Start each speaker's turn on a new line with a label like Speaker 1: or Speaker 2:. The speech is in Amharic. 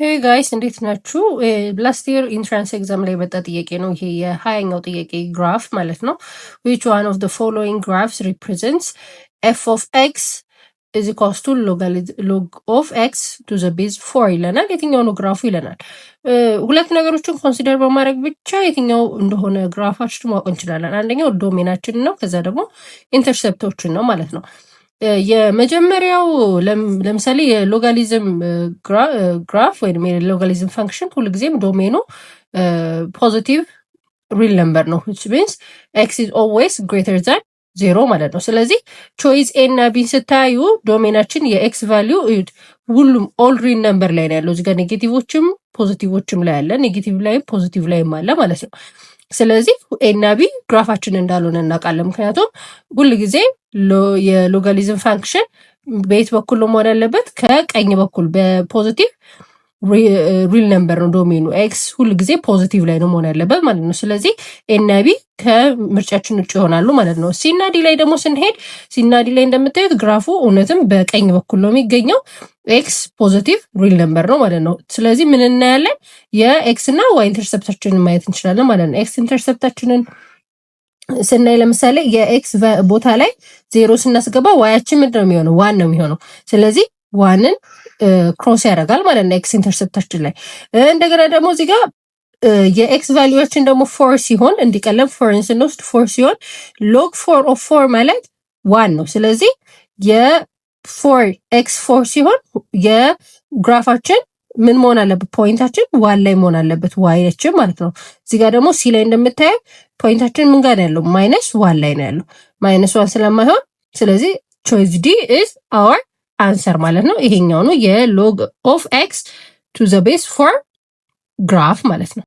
Speaker 1: ሄይ ጋይስ እንዴት ናችሁ? ላስት ይር ኢንትራንስ ኤግዛም ላይ የመጣ ጥያቄ ነው። ይሄ የ20ኛው ጥያቄ ግራፍ ማለት ነው። which one of the following graphs represents f of x is equals to log of x to the base 4 ይለናል። የትኛው ነው ግራፉ ይለናል። ሁለት ነገሮችን ኮንሲደር በማድረግ ብቻ የትኛው እንደሆነ ግራፋችን ማወቅ እንችላለን። አንደኛው ዶሜናችን ነው፣ ከዛ ደግሞ ኢንተርሰፕቶችን ነው ማለት ነው። የመጀመሪያው ለምሳሌ የሎጋሊዝም ግራፍ ወይም የሎጋሊዝም ፈንክሽን ሁልጊዜም ዶሜኑ ፖዚቲቭ ሪል ነምበር ነው which means x is always greater than 0 ማለት ነው። ስለዚህ ቾይስ ኤ እና ቢን ስታዩ ዶሜናችን የኤክስ ቫሊዩ ሁሉም ኦል ሪል ነምበር ላይ ነው ያለው። እዚጋ ኔጌቲቮችም ፖዚቲቮችም ላይ አለ፣ ኔጌቲቭ ላይም ፖዚቲቭ ላይም አለ ማለት ነው። ስለዚህ ኤ እና ቢ ግራፋችን እንዳልሆነ እናውቃለን። ምክንያቱም ሁል ጊዜ የሎጋሊዝም ፋንክሽን በየት በኩል ነው መሆን ያለበት? ከቀኝ በኩል በፖዚቲቭ ሪል ነምበር ነው ዶሜኑ። ኤክስ ሁል ጊዜ ፖዚቲቭ ላይ ነው መሆን ያለበት ማለት ነው። ስለዚህ ኤ እና ቢ ከምርጫችን ውጭ ይሆናሉ ማለት ነው። ሲ እና ዲ ላይ ደግሞ ስንሄድ ሲ እና ዲ ላይ እንደምታዩት ግራፉ እውነትም በቀኝ በኩል ነው የሚገኘው። ኤክስ ፖዚቲቭ ሪል ነምበር ነው ማለት ነው። ስለዚህ ምን እናያለን? የኤክስ እና ዋይ ኢንተርሰፕታችንን ማየት እንችላለን ማለት ነው። ኤክስ ኢንተርሰፕታችንን ስናይ ለምሳሌ የኤክስ ቦታ ላይ 0 ስናስገባ ዋያችን ምንድን ነው የሚሆነው? ዋን ነው የሚሆነው። ስለዚህ ዋንን ክሮስ ያደርጋል ማለት ነው ኤክስ ኢንተርሰፕታችን ላይ። እንደገና ደግሞ እዚህ ጋር የኤክስ ቫሊዩዎችን ደግሞ 4 ሲሆን እንዲቀለም 4 ስንወስድ 4 ሲሆን ሎግ 4 ኦፍ 4 ማለት ዋን ነው። ስለዚህ የ4 ኤክስ 4 ሲሆን የግራፋችን ምን መሆን አለበት? ፖይንታችን ዋን ላይ መሆን አለበት፣ ዋይችን ማለት ነው። እዚህ ጋር ደግሞ ሲ ላይ እንደምታየው ፖይንታችን ምን ጋር ነው ያለው? ማይነስ ዋን ላይ ነው ያለው። ማይነስ ዋን ስለማይሆን ስለዚህ ቾይስ ዲ ኢዝ አወር አንሰር ማለት ነው። ይሄኛው ነው የሎግ ኦፍ ኤክስ ቱ ዘ ቤስ 4 ግራፍ ማለት ነው።